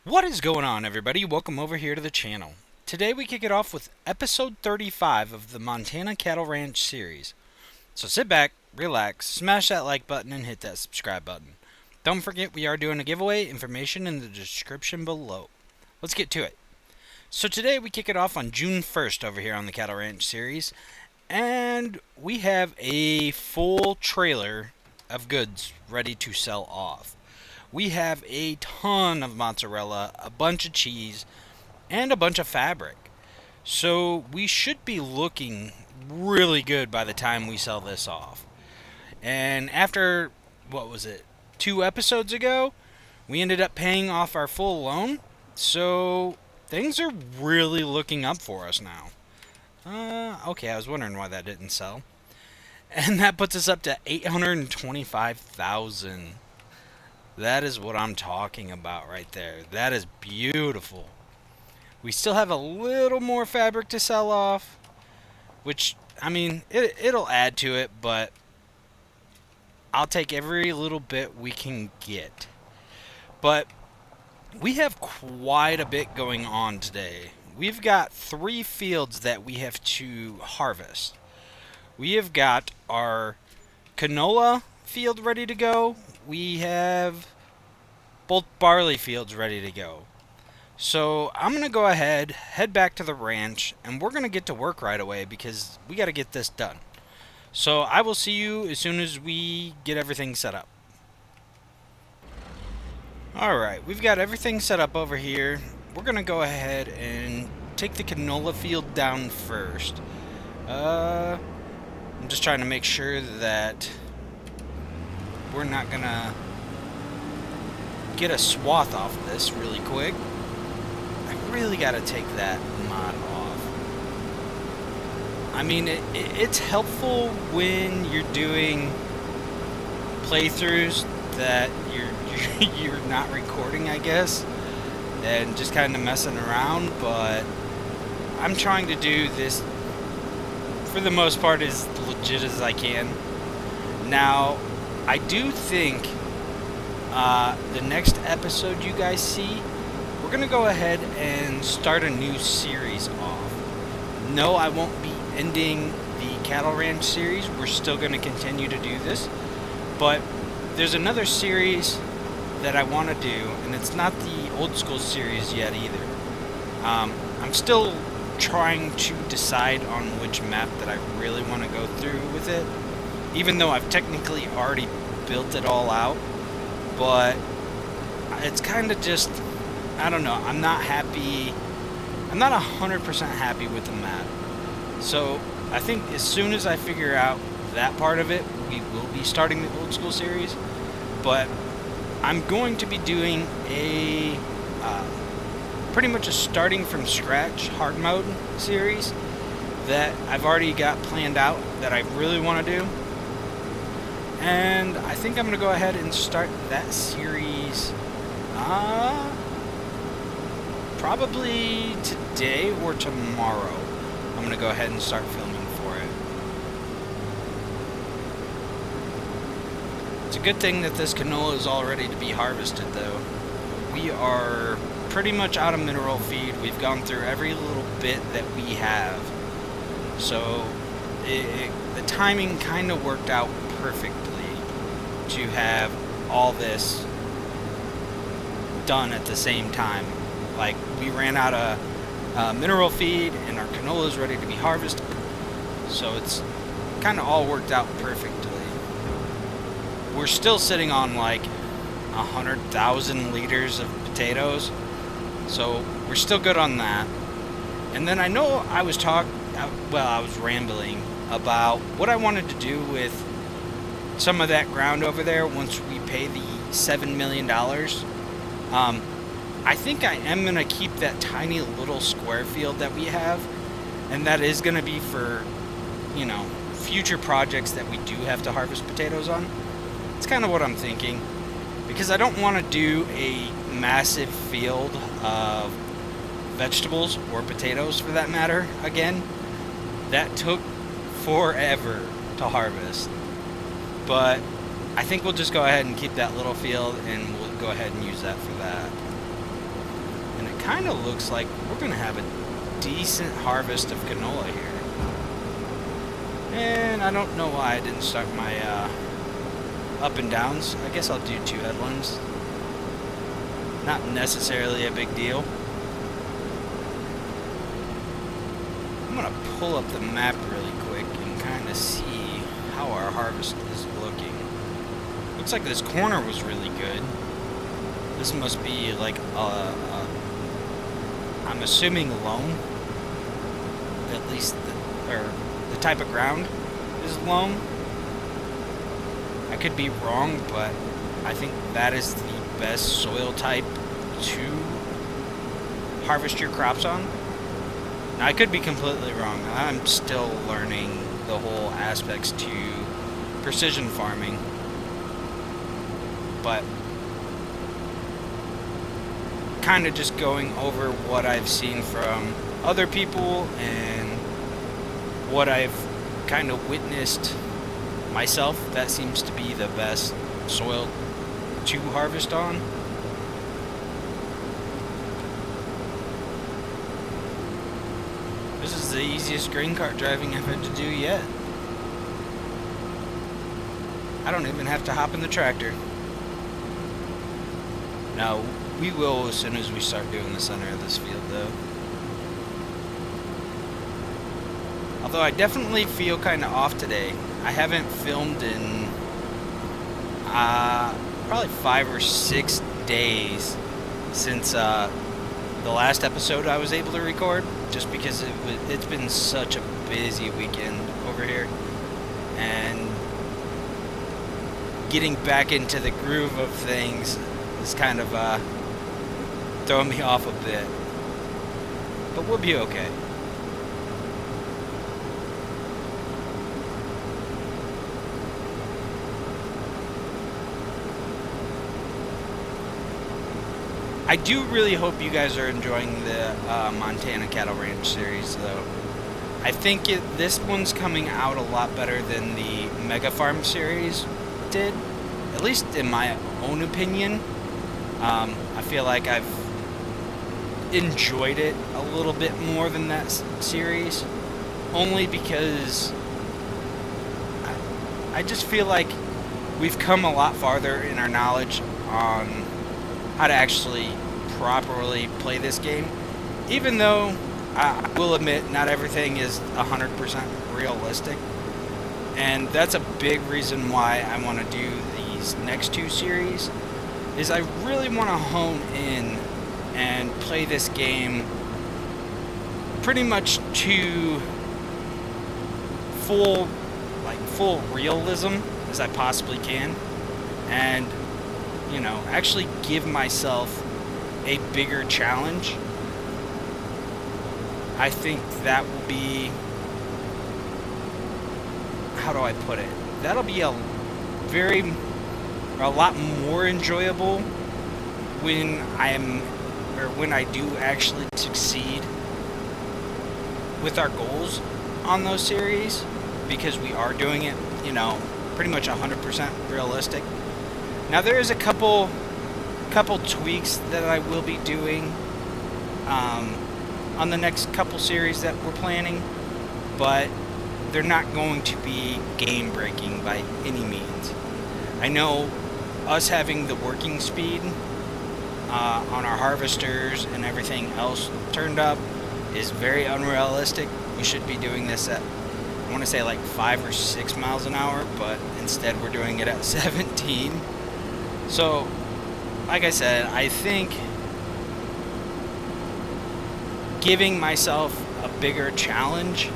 What is going on, everybody? Welcome over here to the channel. Today we kick it off with episode 35 of the Montana Cattle Ranch series. So sit back, relax, smash that like button, and hit that subscribe button. Don't forget we are doing a giveaway, information in the description below. Let's get to it. So today we kick it off on June 1st over here on the Cattle Ranch series, and we have a full trailer of goods ready to sell off. We have a ton of mozzarella, a bunch of cheese, and a bunch of fabric. So we should be looking really good by the time we sell this off. And after, what was it, 2 episodes ago, we ended up paying off our full loan. So things are really looking up for us now. Okay, I was wondering why that didn't sell. And that puts us up to 825,000. That is what I'm talking about right there. That is beautiful. We still have a little more fabric to sell off, which, I mean, it'll add to it, but I'll take every little bit we can get. But we have quite a bit going on today. We've got 3 fields that we have to harvest. We have got our canola field ready to go. We have both barley fields ready to go. So I'm going to go ahead, head back to the ranch, and we're going to get to work right away because we got to get this done. So I will see you as soon as we get everything set up. Alright, we've got everything set up over here. We're going to go ahead and take the canola field down first. I'm just trying to make sure that we're not going to get a swath off of this really quick. I really got to take that mod off. I mean, it's helpful when you're doing playthroughs that you're not recording, I guess, and just kind of messing around, but I'm trying to do this for the most part as legit as I can. Now, I do think the next episode you guys see, we're going to go ahead and start a new series off. No, I won't be ending the Cattle Ranch series. We're still going to continue to do this. But there's another series that I want to do, and it's not the old school series yet either. I'm still trying to decide on which map that I really want to go through with it, even though I've technically already built it all out. But it's kind of just, I don't know, I'm not happy, I'm not 100% happy with the map. So I think as soon as I figure out that part of it, we will be starting the old school series. But I'm going to be doing a pretty much a starting from scratch hard mode series that I've already got planned out that I really want to do. And I think I'm going to go ahead and start that series probably today or tomorrow. I'm going to go ahead and start filming for it. It's a good thing that this canola is all ready to be harvested, though. We are pretty much out of mineral feed. We've gone through every little bit that we have. So the timing kind of worked out perfectly to have all this done at the same time. Like, we ran out of mineral feed and our canola is ready to be harvested. So it's kind of all worked out perfectly. We're still sitting on like 100,000 liters of potatoes. So we're still good on that. And then I know I was I was rambling about what I wanted to do with some of that ground over there once we pay the $7 million. I think I am going to keep that tiny little square field that we have, and that is going to be for, you know, future projects that we do have to harvest potatoes on. It's kind of what I'm thinking, because I don't want to do a massive field of vegetables or potatoes for that matter again. That took forever to harvest. But I think we'll just go ahead and keep that little field, and we'll go ahead and use that for that. kind of looks like we're going to have a decent harvest of canola here. And I don't know why I didn't start my up and downs. I guess I'll do 2 headlands. Not necessarily a big deal. I'm going to pull up the map really quick and kind of see how our harvest is looking. Looks like this corner was really good. This must be like I'm assuming loam. At least the type of ground is loam. I could be wrong, but I think that is the best soil type to harvest your crops on. Now, I could be completely wrong. I'm still learning the whole aspects to precision farming. But kind of just going over what I've seen from other people and what I've kind of witnessed myself, that seems to be the best soil to harvest on. This is the easiest grain cart driving I've had to do yet. I don't even have to hop in the tractor. Now, we will as soon as we start doing the center of this field, though. Although I definitely feel kind of off today. I haven't filmed in probably 5 or 6 days since the last episode I was able to record, just because it's been such a busy weekend over here, and getting back into the groove of things is kind of throwing me off a bit, but we'll be okay. I do really hope you guys are enjoying the Montana Cattle Ranch series, though. I think this one's coming out a lot better than the Mega Farm series did, at least in my own opinion. I feel like I've enjoyed it a little bit more than that series, only because I just feel like we've come a lot farther in our knowledge on how to actually properly play this game, even though I will admit not everything is 100% realistic, and that's a big reason why I want to do these next 2 series, is I really want to hone in and play this game pretty much to full realism as I possibly can, and actually give myself a bigger challenge. I think that will be, how do I put it? That'll be a lot more enjoyable when I do actually succeed with our goals on those series, because we are doing it, pretty much 100% realistic. Now, there is a couple tweaks that I will be doing on the next couple series that we're planning, but they're not going to be game-breaking by any means. I know us having the working speed on our harvesters and everything else turned up is very unrealistic. We should be doing this at, I want to say, like 5 or 6 miles an hour, but instead we're doing it at 17. So, like I said, I think giving myself a bigger challenge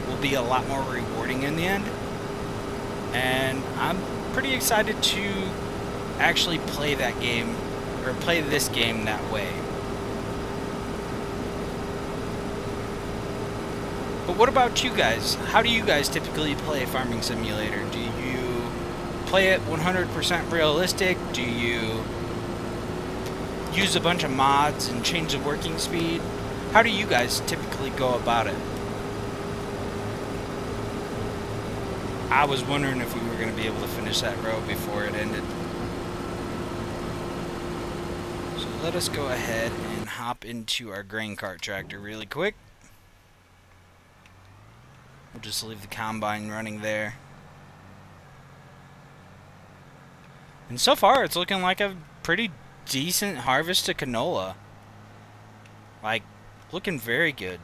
will be a lot more rewarding in the end. And I'm pretty excited to actually play that game, or play this game that way. But what about you guys? How do you guys typically play Farming Simulator? Do you play it 100% realistic? Do you use a bunch of mods and change the working speed? How do you guys typically go about it? I was wondering if we were going to be able to finish that row before it ended. So let us go ahead and hop into our grain cart tractor really quick. We'll just leave the combine running there. And so far, it's looking like a pretty decent harvest of canola. Like, looking very good.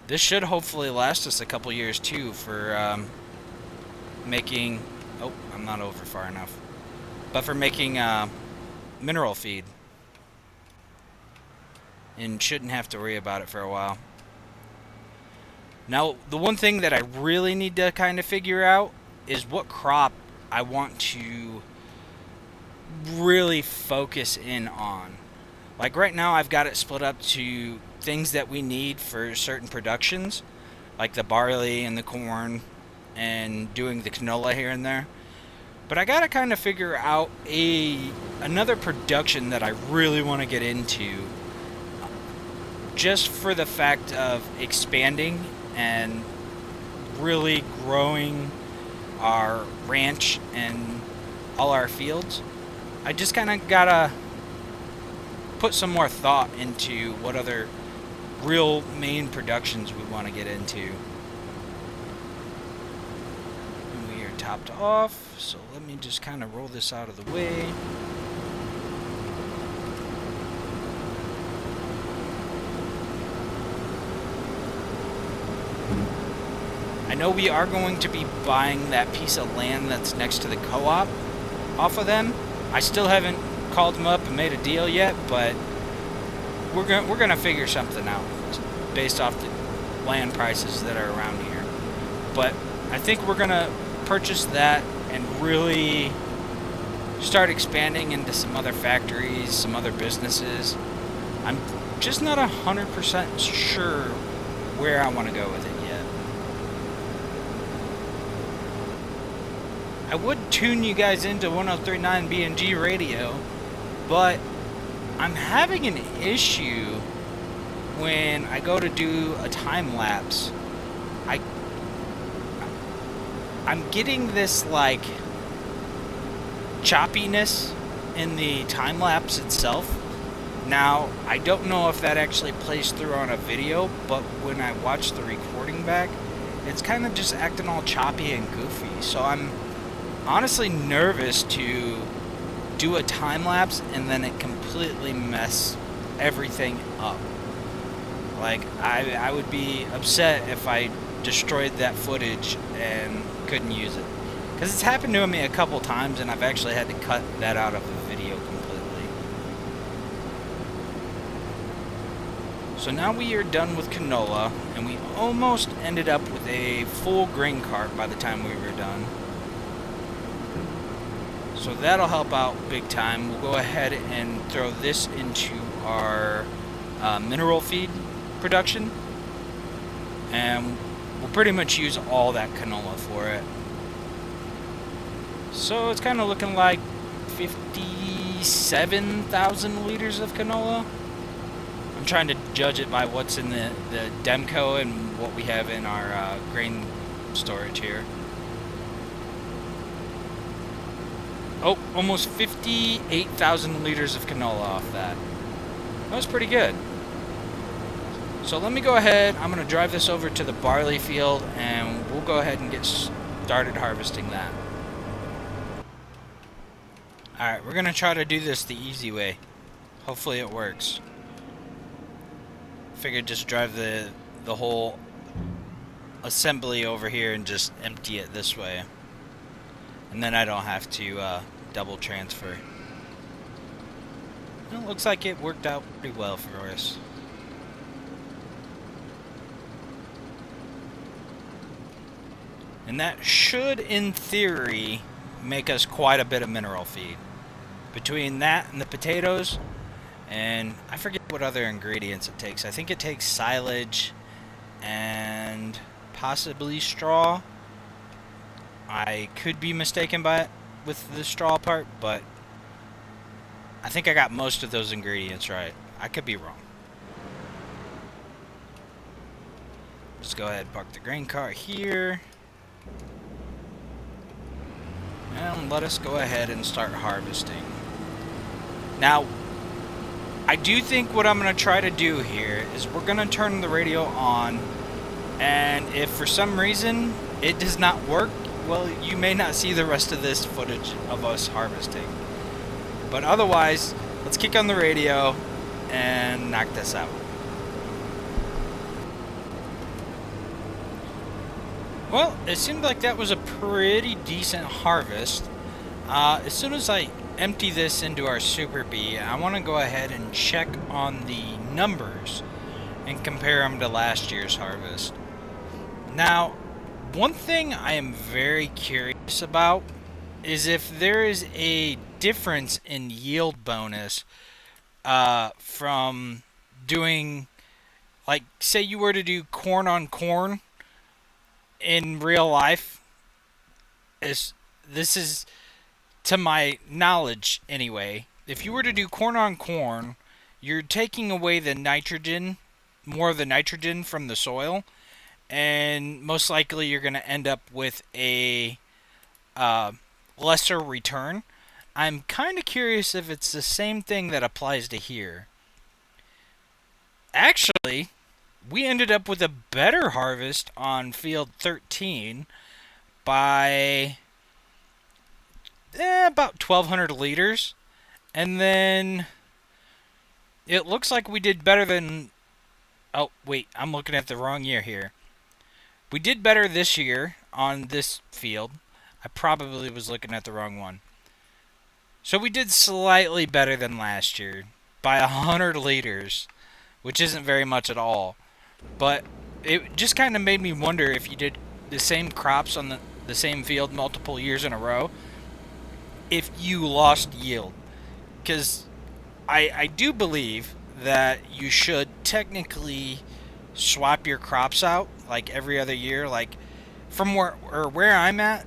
This should hopefully last us a couple years too for making... Oh, I'm not over far enough. But for making mineral feed. And shouldn't have to worry about it for a while. Now, the one thing that I really need to kind of figure out is what crop I want to really focus in on. Like right now, I've got it split up to things that we need for certain productions, like the barley and the corn, and doing the canola here and there. But I gotta kind of figure out another production that I really want to get into, just for the fact of expanding and really growing our ranch and all our fields. I just kind of gotta put some more thought into what other real main productions we want to get into. And we are topped off, so let me just kind of roll this out of the way. I know we are going to be buying that piece of land that's next to the co-op off of them. I still haven't called them up and made a deal yet, but we're gonna figure something out based off the land prices that are around here. But I think we're gonna purchase that and really start expanding into some other factories, some other businesses. I'm just not 100% sure where I want to go with it yet. I would tune you guys into 1039 BNG radio, but I'm having an issue when I go to do a time lapse. I'm getting this like choppiness in the time lapse itself. Now, I don't know if that actually plays through on a video, but when I watch the recording back, it's kind of just acting all choppy and goofy. So I'm honestly nervous to do a time lapse and then it completely mess everything up. Like, I would be upset if I destroyed that footage and couldn't use it. Because it's happened to me a couple times and I've actually had to cut that out of the video completely. So now we are done with canola, and we almost ended up with a full grain cart by the time we were done. So that'll help out big time. We'll go ahead and throw this into our mineral feed production, and we'll pretty much use all that canola for it. So it's kind of looking like 57,000 liters of canola. I'm trying to judge it by what's in the Demco and what we have in our grain storage here. Oh, almost 58,000 liters of canola off that. That was pretty good. So let me go ahead. I'm going to drive this over to the barley field, and we'll go ahead and get started harvesting that. Alright, we're going to try to do this the easy way. Hopefully it works. Figured just drive the whole assembly over here and just empty it this way. And then I don't have to double transfer. Well, it looks like it worked out pretty well for us. And that should, in theory, make us quite a bit of mineral feed. Between that and the potatoes, and I forget what other ingredients it takes. I think it takes silage and possibly straw. I could be mistaken by it with the straw part, but I think I got most of those ingredients right. I could be wrong. Just go ahead and park the grain cart here. And let us go ahead and start harvesting. Now, I do think what I'm going to try to do here is we're going to turn the radio on, and if for some reason it does not work, well, you may not see the rest of this footage of us harvesting. But otherwise, let's kick on the radio and knock this out. Well, it seemed like that was a pretty decent harvest. As soon as I empty this into our Super Bee, I want to go ahead and check on the numbers and compare them to last year's harvest. Now, one thing I am very curious about is if there is a difference in yield bonus from doing, like, say you were to do corn on corn in real life. This is, to my knowledge anyway, if you were to do corn on corn, you're taking away the nitrogen, more of the nitrogen from the soil, and most likely you're going to end up with a lesser return. I'm kind of curious if it's the same thing that applies to here. Actually, we ended up with a better harvest on field 13 by about 1,200 liters. And then it looks like we did better than... Oh, wait, I'm looking at the wrong year here. We did better this year on this field. I probably was looking at the wrong one. So we did slightly better than last year by 100 liters, which isn't very much at all. But it just kind of made me wonder if you did the same crops on the same field multiple years in a row, if you lost yield. Because I do believe that you should technically swap your crops out like every other year. Like from where I'm at,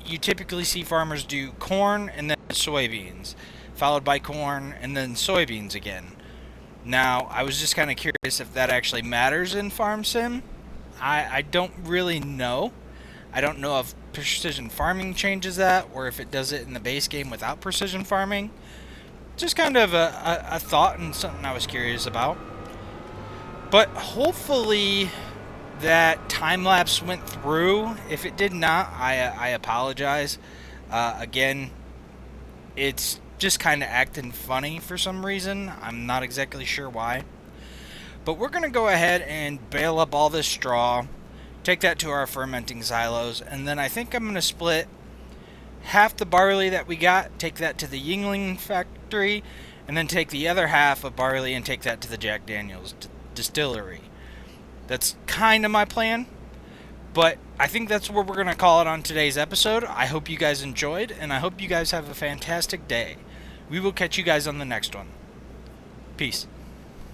you typically see farmers do corn and then soybeans, followed by corn and then soybeans again. Now, I was just kind of curious if that actually matters in Farm Sim. I don't really know. I don't know if precision farming changes that, or if it does it in the base game without precision farming. Just kind of a thought and something I was curious about. But hopefully that time lapse went through. If it did not, I apologize. Again, it's just kind of acting funny for some reason. I'm not exactly sure why. But we're going to go ahead and bale up all this straw, take that to our fermenting silos, and then I think I'm going to split half the barley that we got, take that to the Yuengling factory, and then take the other half of barley and take that to the Jack Daniel's distillery. That's kind of my plan. But I think that's where we're going to call it on today's episode. I hope you guys enjoyed, and I hope you guys have a fantastic day. We will catch you guys on the next one. Peace.